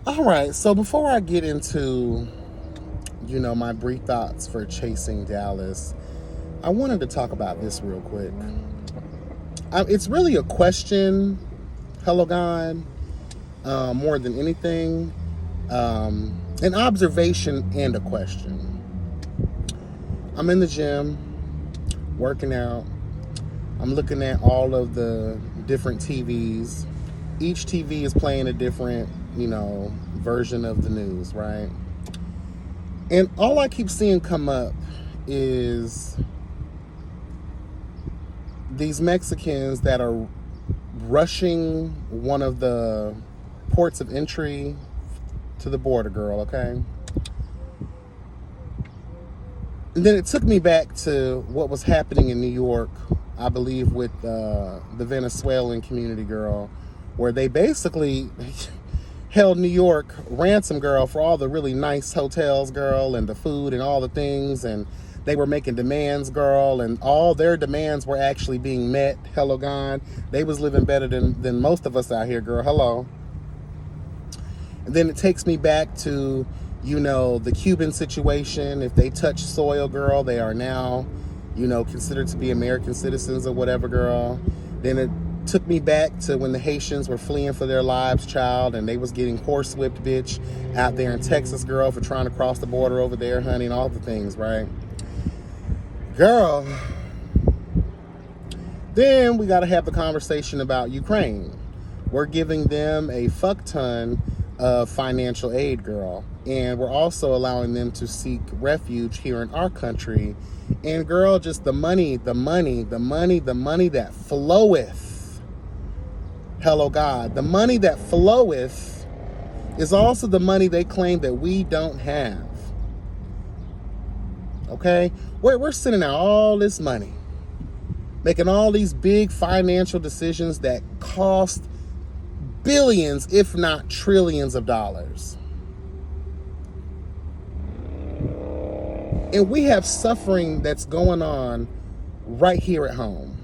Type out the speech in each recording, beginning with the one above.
All right, so before I get into, my brief thoughts for Chasing Dallas, I wanted to talk about this real quick. It's really a question, hello God, more than anything, an observation and a question. I'm in the gym, working out. I'm looking at all of the different TVs. Each TV is playing a different, version of the news, right? And all I keep seeing come up is these Mexicans that are rushing one of the ports of entry to the border, girl, okay? And then it took me back to what was happening in New York, I believe, with the Venezuelan community, girl, where they basically held New York ransom, girl, for all the really nice hotels, girl, and the food and all the things, and they were making demands, girl, and all their demands were actually being met. Hello, God. They was living better than most of us out here, girl. Hello. And then it takes me back to, the Cuban situation. If they touch soil, girl, they are now, considered to be American citizens or whatever, girl. Then it took me back to when the Haitians were fleeing for their lives, child, and they was getting horsewhipped, bitch, out there in Texas, girl, for trying to cross the border over there, honey, and all the things, right? Girl. Then we got to have the conversation about Ukraine. We're giving them a fuck ton of financial aid, girl. And we're also allowing them to seek refuge here in our country. And girl, just the money that floweth. Hello, God. The money that floweth is also the money they claim that we don't have. Okay? We're sending out all this money, making all these big financial decisions that cost billions, if not trillions of dollars. And we have suffering that's going on right here at home.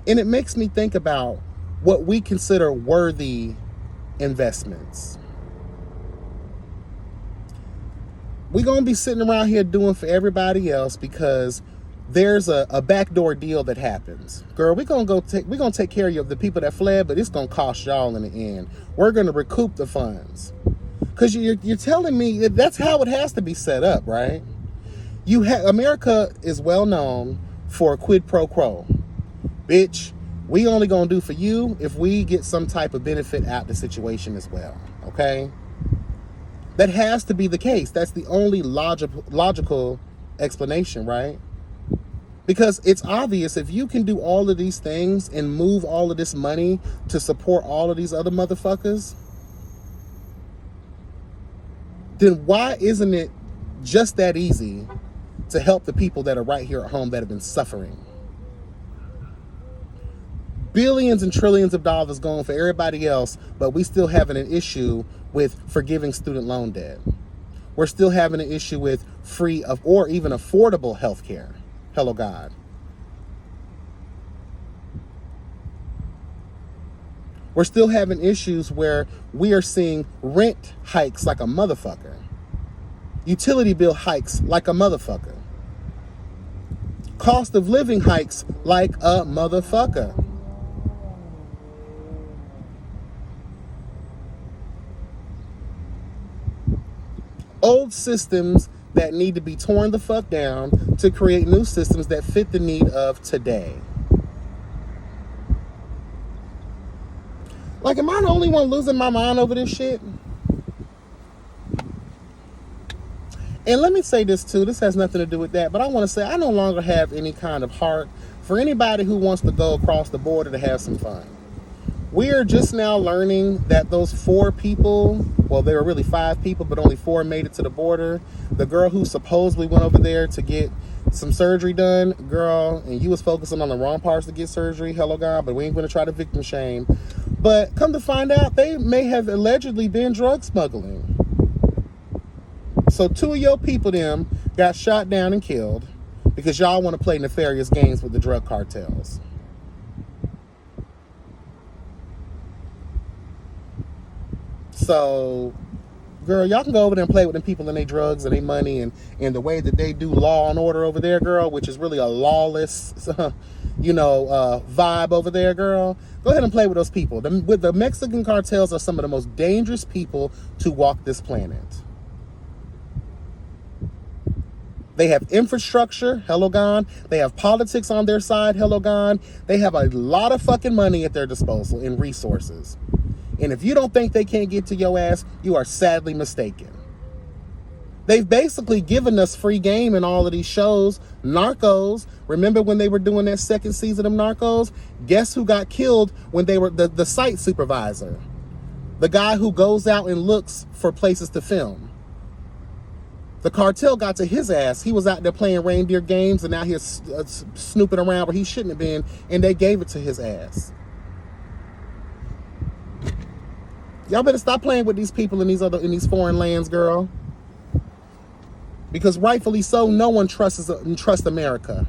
And it makes me think about what we consider worthy investments. We're going to be sitting around here doing for everybody else because there's a backdoor deal that happens. Girl, we're going to take care of the people that fled, but it's going to cost y'all in the end. We're going to recoup the funds. Because you're telling me that's how it has to be set up, right? America is well known for a quid pro quo. Bitch, we only going to do for you if we get some type of benefit out the situation as well, okay? That has to be the case. That's the only logical explanation, right? Because it's obvious if you can do all of these things and move all of this money to support all of these other motherfuckers, then why isn't it just that easy to help the people that are right here at home that have been suffering? Billions and trillions of dollars going for everybody else, but we still having an issue with forgiving student loan debt. We're still having an issue with free of or even affordable health care. Hello, God. We're still having issues where we are seeing rent hikes like a motherfucker. Utility bill hikes like a motherfucker. Cost of living hikes like a motherfucker. Old systems that need to be torn the fuck down to create new systems that fit the need of today. Like, am I the only one losing my mind over this shit? And let me say this too, this has nothing to do with that, but I want to say I no longer have any kind of heart for anybody who wants to go across the border to have some fun. We are just now learning that those 4 people, well, there were really 5 people, but only 4 made it to the border. The girl who supposedly went over there to get some surgery done, girl, and you was focusing on the wrong parts to get surgery, hello God, but we ain't going to try to victim shame. But come to find out, they may have allegedly been drug smuggling. So 2 of your people them got shot down and killed because y'all want to play nefarious games with the drug cartels. So, girl, y'all can go over there and play with them people and their drugs and their money and the way that they do law and order over there, girl, which is really a lawless, vibe over there, girl. Go ahead and play with those people. The Mexican cartels are some of the most dangerous people to walk this planet. They have infrastructure, hello gone. They have politics on their side, hello gone. They have a lot of fucking money at their disposal and resources. And if you don't think they can't get to your ass, you are sadly mistaken. They've basically given us free game in all of these shows. Narcos, remember when they were doing that second season of Narcos? Guess who got killed when they were the site supervisor? The guy who goes out and looks for places to film. The cartel got to his ass. He was out there playing reindeer games, and now he's snooping around where he shouldn't have been, and they gave it to his ass. Y'all better stop playing with these people in these foreign lands, girl. Because rightfully so, no one trusts America.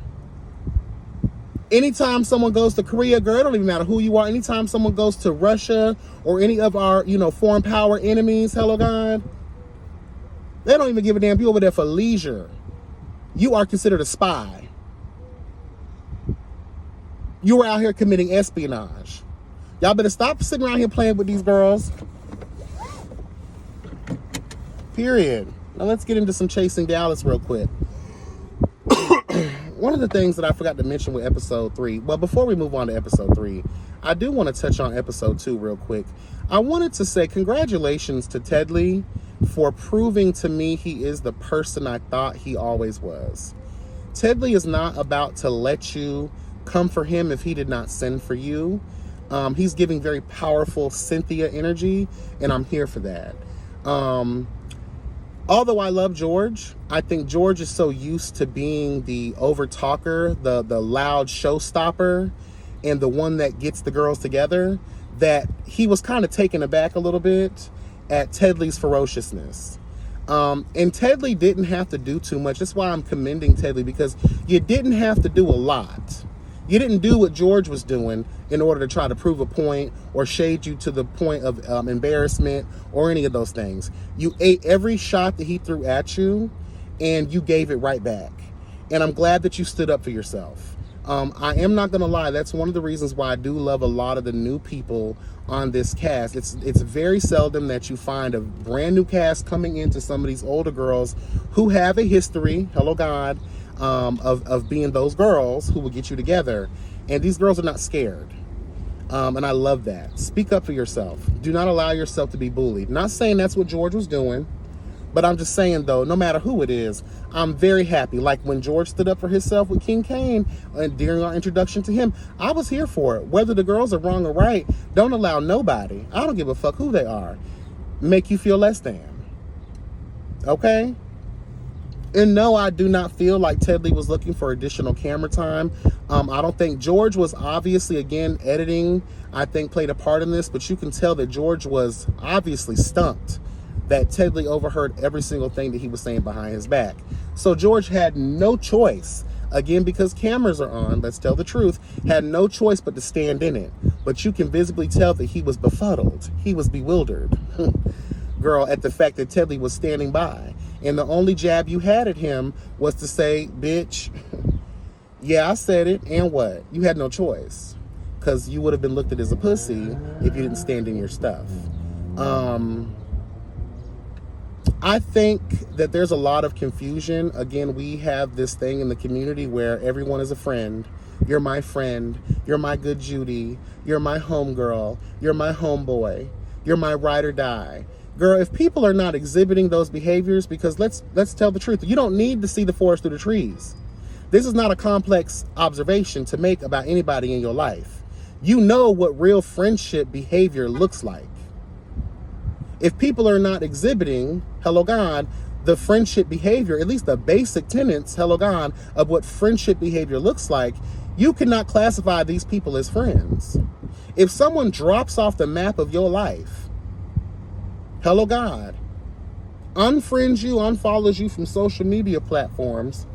Anytime someone goes to Korea, girl, it don't even matter who you are. Anytime someone goes to Russia or any of our, foreign power enemies, hello God, they don't even give a damn. You over there for leisure. You are considered a spy. You were out here committing espionage. Y'all better stop sitting around here playing with these girls. Period. Now let's get into some Chasing Dallas real quick. One of the things that I forgot to mention with episode 3, well, before we move on to episode 3, I do want to touch on episode 2 real quick. I wanted to say congratulations to Ted Lee for proving to me he is the person I thought he always was. Ted Lee is not about to let you come for him if he did not send for you. He's giving very powerful Cynthia energy, and I'm here for that. Although I love George, I think George is so used to being the over-talker, the loud showstopper, and the one that gets the girls together, that he was kind of taken aback a little bit at Ted Lee's ferociousness. And Ted Lee didn't have to do too much. That's why I'm commending Ted Lee, because you didn't have to do a lot. You didn't do what George was doing in order to try to prove a point or shade you to the point of embarrassment or any of those things. You ate every shot that he threw at you, and you gave it right back. And I'm glad that you stood up for yourself. I am not going to lie. That's one of the reasons why I do love a lot of the new people on this cast. It's very seldom that you find a brand new cast coming into some of these older girls who have a history, hello God, of being those girls who will get you together. And these girls are not scared. And I love that. Speak up for yourself. Do not allow yourself to be bullied. Not saying that's what George was doing, but I'm just saying, though, no matter who it is, I'm very happy. Like when George stood up for himself with King Kane during our introduction to him, I was here for it. Whether the girls are wrong or right, don't allow nobody, I don't give a fuck who they are, make you feel less than. Okay? And no, I do not feel like Ted Lee was looking for additional camera time. I don't think George was obviously, again, editing, I think played a part in this, but you can tell that George was obviously stumped that Ted Lee overheard every single thing that he was saying behind his back. So George had no choice, again, because cameras are on, let's tell the truth, had no choice but to stand in it. But you can visibly tell that he was befuddled. He was bewildered, girl, at the fact that Ted Lee was standing by. And the only jab you had at him was to say, bitch, yeah, I said it, and what? You had no choice, because you would have been looked at as a pussy if you didn't stand in your stuff. I think that there's a lot of confusion. Again, we have this thing in the community where everyone is a friend. You're my friend. You're my good Judy. You're my homegirl. You're my homeboy. You're my ride or die. Girl, if people are not exhibiting those behaviors, because let's tell the truth, you don't need to see the forest through the trees. This is not a complex observation to make about anybody in your life. You know what real friendship behavior looks like. If people are not exhibiting, hello God, the friendship behavior, at least the basic tenets, hello God, of what friendship behavior looks like, you cannot classify these people as friends. If someone drops off the map of your life, hello God, unfriends you, unfollows you from social media platforms,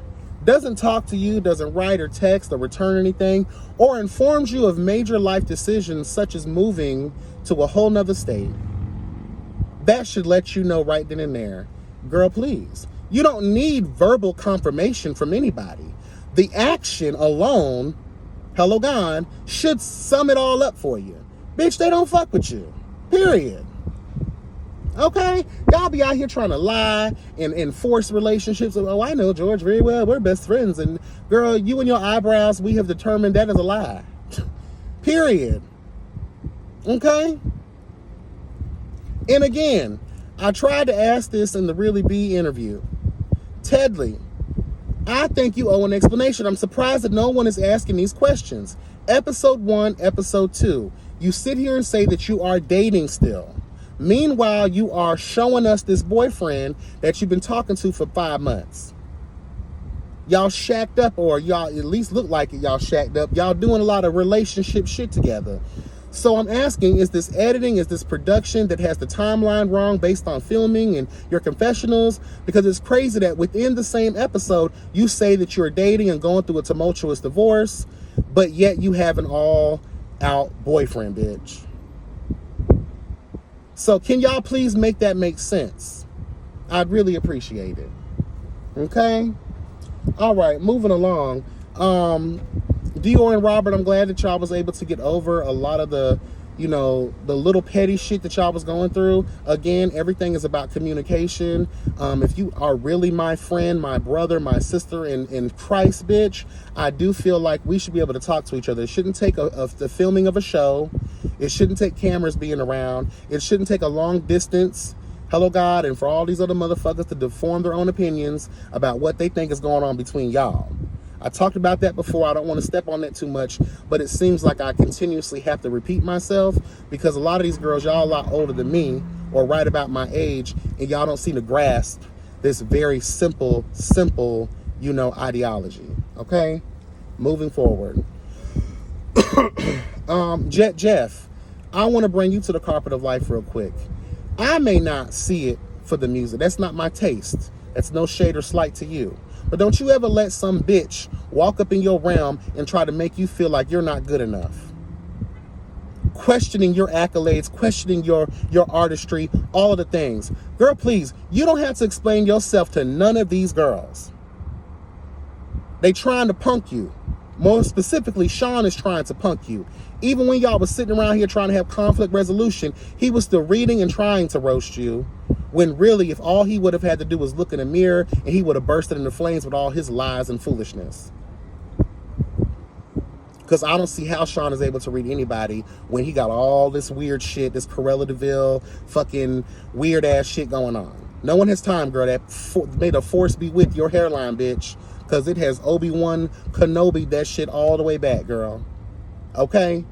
doesn't talk to you, doesn't write or text or return anything, or informs you of major life decisions such as moving to a whole nother state, That should let you know right then and there, girl, please. You don't need verbal confirmation from anybody. The action alone, hello God, should sum it all up for you. Bitch, they don't fuck with you. Period. Okay? Y'all be out here trying to lie and enforce relationships. Oh, I know George very well. We're best friends. And girl, you and your eyebrows, we have determined that is a lie. Period. Okay? And again, I tried to ask this in the Really Be interview. Tedley, I think you owe an explanation. I'm surprised that no one is asking these questions. Episode 1, episode 2. You sit here and say that you are dating still. Meanwhile, you are showing us this boyfriend that you've been talking to for 5 months. Y'all shacked up, or y'all at least look like it, y'all shacked up. Y'all doing a lot of relationship shit together. So I'm asking, is this editing, is this production that has the timeline wrong based on filming and your confessionals? Because it's crazy that within the same episode, you say that you're dating and going through a tumultuous divorce, but yet you have an all-out boyfriend, bitch. So can y'all please make that make sense? I'd really appreciate it. Okay? All right, moving along. Dior and Robert, I'm glad that y'all was able to get over a lot of the, you know, the little petty shit that y'all was going through. Again, everything is about communication. If you are really my friend, my brother, my sister in Christ, bitch, I do feel like we should be able to talk to each other. It shouldn't take the filming of a show. It shouldn't take cameras being around. It shouldn't take a long distance, hello God, and for all these other motherfuckers to form their own opinions about what they think is going on between y'all. I talked about that before. I don't want to step on that too much, but it seems like I continuously have to repeat myself because a lot of these girls, y'all a lot older than me or right about my age, and y'all don't seem to grasp this very simple, you know, ideology. Okay? Moving forward. Jet Jeff, I want to bring you to the carpet of life real quick. I may not see it for the music. That's not my taste. That's no shade or slight to you. But don't you ever let some bitch walk up in your realm and try to make you feel like you're not good enough. Questioning your accolades, questioning your artistry, all of the things. Girl, please, you don't have to explain yourself to none of these girls. They trying to punk you. More specifically, Sean is trying to punk you. Even when y'all was sitting around here trying to have conflict resolution, he was still reading and trying to roast you. When really, if all he would have had to do was look in the mirror, and he would have bursted into flames with all his lies and foolishness. Because I don't see how Sean is able to read anybody when he got all this weird shit, this Corella DeVille fucking weird ass shit going on. No one has time, girl. That may the force be with your hairline, bitch. Because it has Obi-Wan Kenobi that shit all the way back, girl. Okay?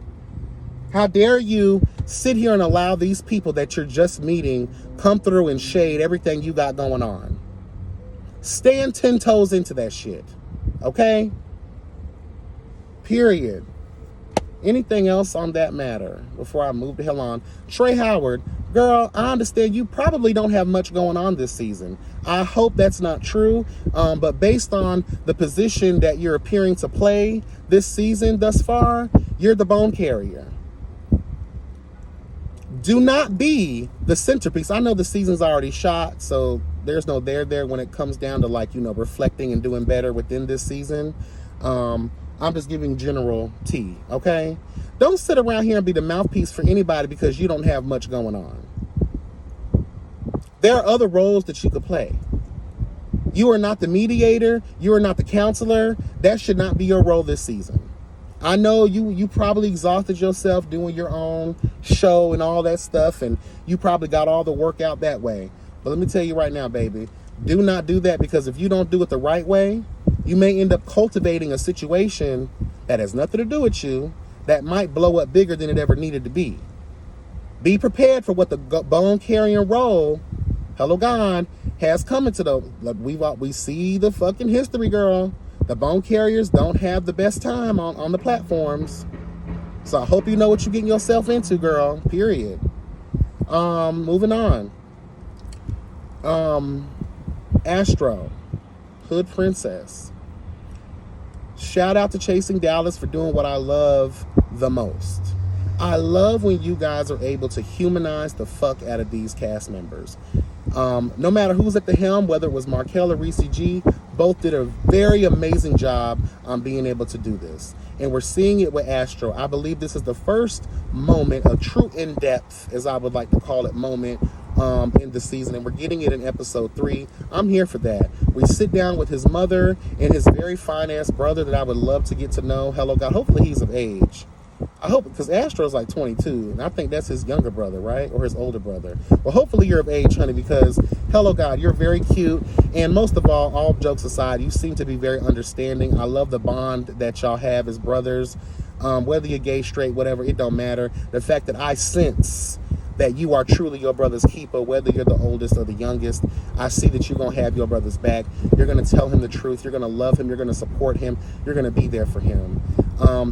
How dare you sit here and allow these people that you're just meeting come through and shade everything you got going on? Stand 10 toes into that shit. Okay? Period. Anything else on that matter before I move the hell on? Trey Howard, girl, I understand you probably don't have much going on this season. I hope that's not true, but based on the position that you're appearing to play this season thus far, you're the bone carrier. Do not be the centerpiece. I know the season's already shot, so there's no there when it comes down to, like, you know, reflecting and doing better within this season. I'm just giving general tea, okay? Don't sit around here and be the mouthpiece for anybody because you don't have much going on. There are other roles that you could play. You are not the mediator. You are not the counselor. That should not be your role this season. I know you probably exhausted yourself doing your own show and all that stuff, and you probably got all the work out that way. But let me tell you right now, baby, do not do that, because if you don't do it the right way, you may end up cultivating a situation that has nothing to do with you that might blow up bigger than it ever needed to be. Be prepared for what the bone carrying role, hello God, has coming to the, we see the fucking history, girl. The bone carriers don't have the best time on the platforms. So I hope you know what you're getting yourself into, girl. Period. Moving on. Astro, Hood Princess. Shout out to Chasing Dallas for doing what I love the most. I love when you guys are able to humanize the fuck out of these cast members. No matter who's at the helm, whether it was Markel or Reese G, both did a very amazing job on being able to do this. And we're seeing it with Astro. I believe this is the first moment, a true in-depth, as I would like to call it, moment in the season. And we're getting it in episode 3. I'm here for that. We sit down with his mother and his very fine-ass brother that I would love to get to know. Hello, God. Hopefully he's of age. I hope, because Astro's like 22, and I think that's his younger brother, right? Or his older brother. Well, hopefully you're of age, honey, because, hello, God, you're very cute. And most of all jokes aside, you seem to be very understanding. I love the bond that y'all have as brothers. Whether you're gay, straight, whatever, it don't matter. The fact that I sense that you are truly your brother's keeper, whether you're the oldest or the youngest. I see that you're going to have your brother's back. You're going to tell him the truth. You're going to love him. You're going to support him. You're going to be there for him.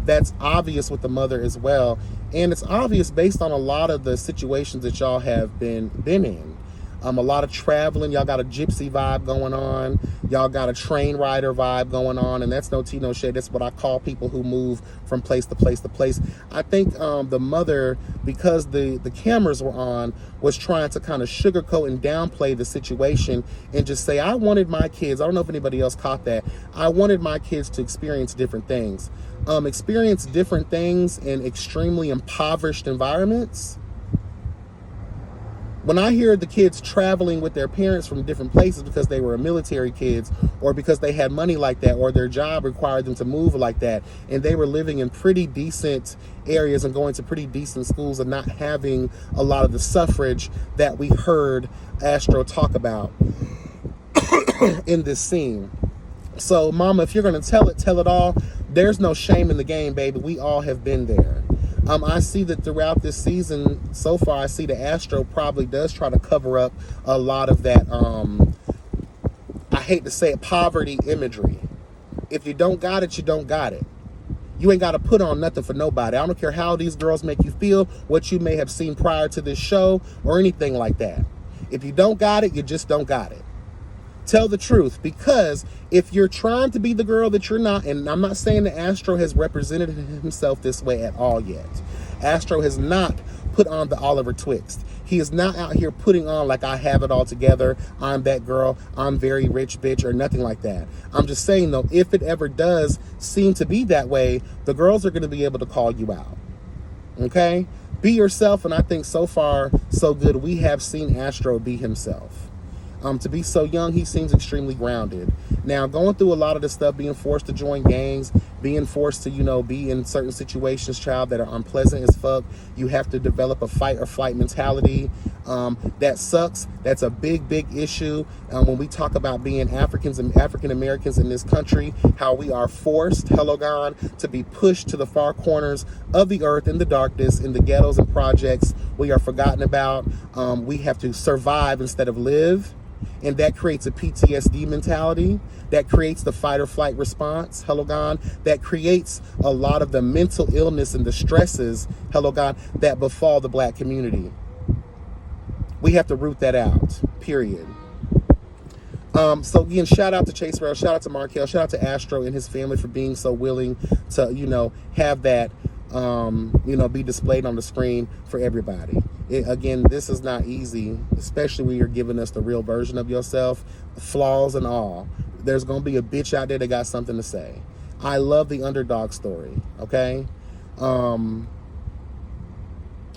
That's obvious with the mother as well. And it's obvious based on a lot of the situations that y'all have been in. A lot of traveling. Y'all got a gypsy vibe going on. Y'all got a train rider vibe going on. And that's no tea, no shade. That's what I call people who move from place to place to place. I think the mother, because the cameras were on, was trying to kind of sugarcoat and downplay the situation and just say, I wanted my kids, I don't know if anybody else caught that, I wanted my kids to experience different things. Experience different things in extremely impoverished environments. When I hear the kids traveling with their parents from different places because they were military kids or because they had money like that or their job required them to move like that and they were living in pretty decent areas and going to pretty decent schools and not having a lot of the suffrage that we heard Astro talk about in this scene. So, mama, if you're going to tell it all. There's no shame in the game, baby. We all have been there. I see that throughout this season so far, I see that Astro probably does try to cover up a lot of that, I hate to say it, poverty imagery. If you don't got it, you don't got it. You ain't got to put on nothing for nobody. I don't care how these girls make you feel, what you may have seen prior to this show, or anything like that. If you don't got it, you just don't got it. Tell the truth, because if you're trying to be the girl that you're not, and I'm not saying that Astro has represented himself this way at all yet. Astro has not put on the Oliver Twixt. He is not out here putting on like I have it all together, I'm that girl, I'm very rich bitch, or nothing like that. I'm just saying though, if it ever does seem to be that way, the girls are going to be able to call you out. Okay? Be yourself, and I think so far, so good. We have seen Astro be himself. To be so young, he seems extremely grounded. Now, going through a lot of the stuff, being forced to join gangs, being forced to, be in certain situations, child, that are unpleasant as fuck. You have to develop a fight or flight mentality. That sucks. That's a big, big issue. When we talk about being Africans and African Americans in this country, how we are forced, hello God, to be pushed to the far corners of the earth in the darkness, in the ghettos and projects we are forgotten about. We have to survive instead of live. And that creates a PTSD mentality. That creates the fight or flight response, hello God. That creates a lot of the mental illness and the stresses, hello God, that befall the black community. We have to root that out, period. So again, shout out to Chase Farrell, shout out to Markel, shout out to Astro and his family for being so willing to, have that, be displayed on the screen for everybody. Again, this is not easy, especially when you're giving us the real version of yourself, flaws and all. There's going to be a bitch out there that got something to say. I love the underdog story, okay?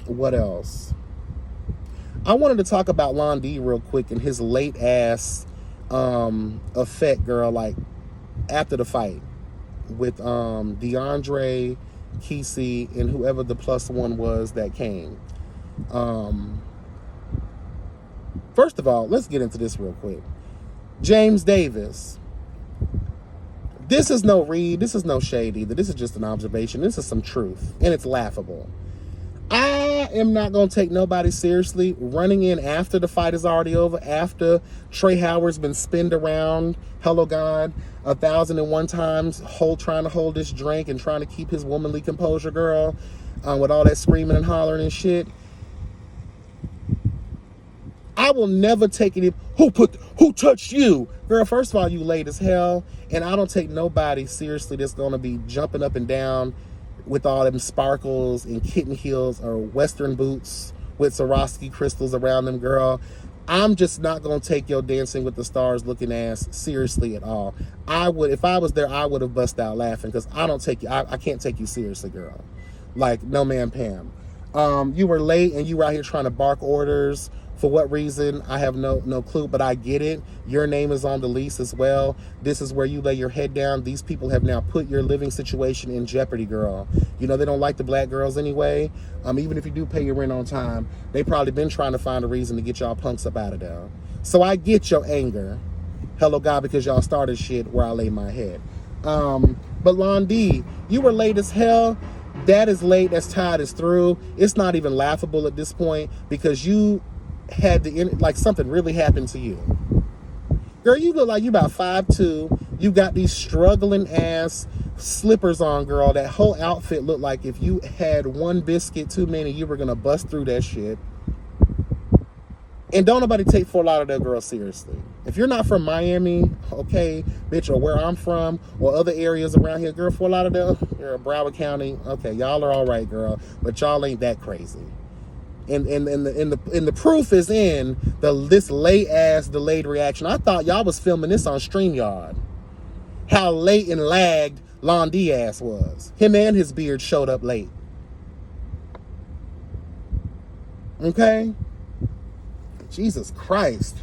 What else? I wanted to talk about Lon D real quick and his late ass effect, girl, like after the fight with DeAndre, Kesey, and whoever the plus one was that came. First of all, let's get into this real quick. James Davis. This is no read. This is no shade either. This is just an observation. This is some truth, and it's laughable. I am not going to take nobody seriously running in after the fight is already over, after Trey Howard's been spinned around, hello God, 1,001 times, trying to hold this drink and trying to keep his womanly composure, girl, with all that screaming and hollering and shit. I will never take it. Who touched you? Girl, first of all, you late as hell, and I don't take nobody seriously that's going to be jumping up and down, with all them sparkles and kitten heels or Western boots with Swarovski crystals around them, girl. I'm just not going to take your Dancing with the Stars looking ass seriously at all. I would, if I was there, I would have bust out laughing because I don't take you, I can't take you seriously, girl. Like, no man, Pam. You were late and you were out here trying to bark orders. For what reason, I have no clue, but I get it. Your name is on the lease as well. This is where you lay your head down. These people have now put your living situation in jeopardy, girl. You know they don't like the black girls anyway. Even if you do pay your rent on time, they probably been trying to find a reason to get y'all punks up out of there. So I get your anger. Hello, God, because y'all started shit where I lay my head. But Londi, you were late as hell. That is late. That's tired is through. It's not even laughable at this point because you had like something really happened to you. Girl, you look like you about 5'2". You got these struggling ass slippers on, girl. That whole outfit looked like if you had one biscuit too many, you were gonna bust through that shit. And don't nobody take Fort Lauderdale girl seriously. If you're not from Miami, okay, bitch, or where I'm from, or other areas around here, girl, Fort Lauderdale, you're in Broward County, okay, y'all are all right, girl, but y'all ain't that crazy. And the proof is in this late ass delayed reaction. I thought y'all was filming this on StreamYard. How late and lagged Londi ass was. Him and his beard showed up late. Okay? Jesus Christ.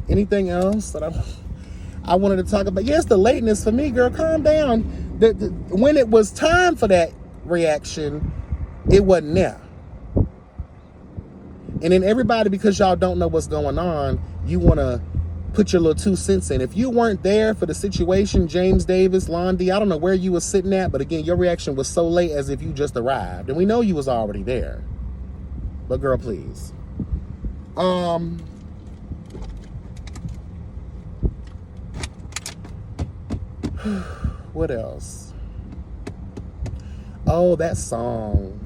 Anything else that I wanted to talk about? Yes, the lateness for me, girl. Calm down. When it was time for that reaction, it wasn't there. And then everybody, because y'all don't know what's going on, you want to put your little 2 cents in. If you weren't there for the situation, James Davis, Londi, I don't know where you were sitting at, but again, your reaction was so late as if you just arrived. And we know you was already there. But girl, please. What else? Oh, that song.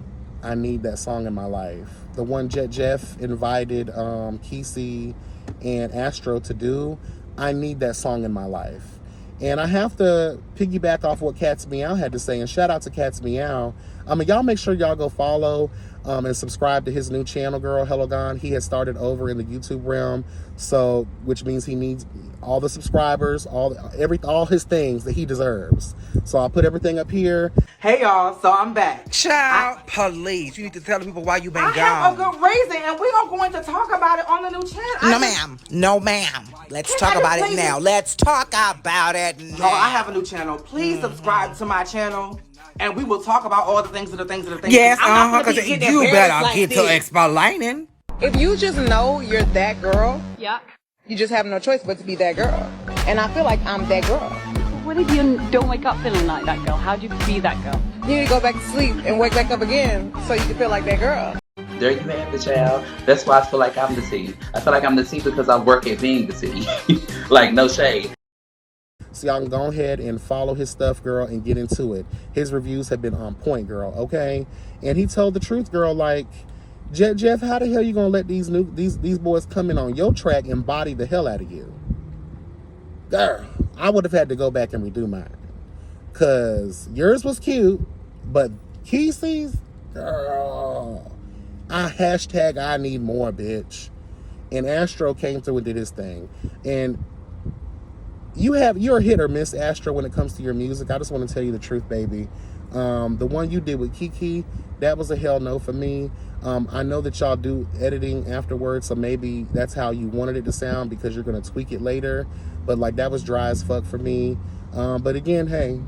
I need that song in my life. The one Jeff invited Kesey and Astro to do. I need that song in my life. And I have to piggyback off what Cats Meow had to say. And shout out to Cats Meow. Y'all make sure y'all go follow and subscribe to his new channel, girl, Hello Gone. He has started over in the YouTube realm, so which means he needs all the subscribers, all his things that he deserves. So I'll put everything up here. Hey y'all, so I'm back. Child, please, you need to tell the people why you been gone. I have a good reason, and we are going to talk about it on the new channel. No ma'am. Let's talk about it now. Let's talk about it now. Oh, I have a new channel. Please subscribe to my channel, and we will talk about all the things. Yes, because you better get to explaining. If you just know you're that girl, Yeah. you just have no choice but to be that girl. And I feel like I'm that girl. What if you don't wake up feeling like that girl? How do you be that girl? You need to go back to sleep and wake back up again so you can feel like that girl. There you have it, child. That's why I feel like I'm the T. I feel like I'm the T because I work at being the T. Like, no shade. So y'all can go ahead and follow his stuff, girl, and get into it. His reviews have been on point, girl, okay? And he told the truth, girl, like, Jeff, how the hell you gonna let these boys come in on your track and body the hell out of you? Girl, I would have had to go back and redo mine. Cause yours was cute, but Kesey's, girl, I need more, bitch. And Astro came through and did his thing. And you're a hit or miss, Astro, when it comes to your music. I just want to tell you the truth, baby. The one you did with Kiki, that was a hell no for me. I know that y'all do editing afterwards, so maybe that's how you wanted it to sound because you're going to tweak it later. But, like, that was dry as fuck for me. But, again, hey,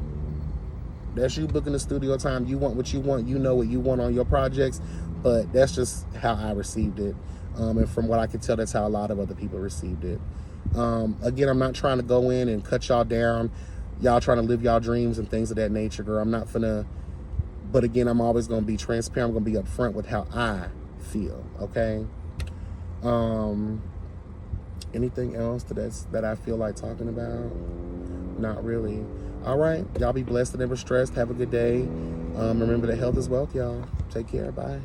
that's you booking the studio time. You want what you want. You know what you want on your projects. But that's just how I received it. And from what I can tell, that's how a lot of other people received it. Again, I'm not trying to go in and cut y'all down. Y'all trying to live y'all dreams and things of that nature, girl. I'm not finna, but again, I'm always gonna be transparent. I'm gonna be upfront with how I feel, okay? Anything else that I feel like talking about? Not really. All right, y'all be blessed and never stressed. Have a good day. Remember that health is wealth, y'all. Take care, bye.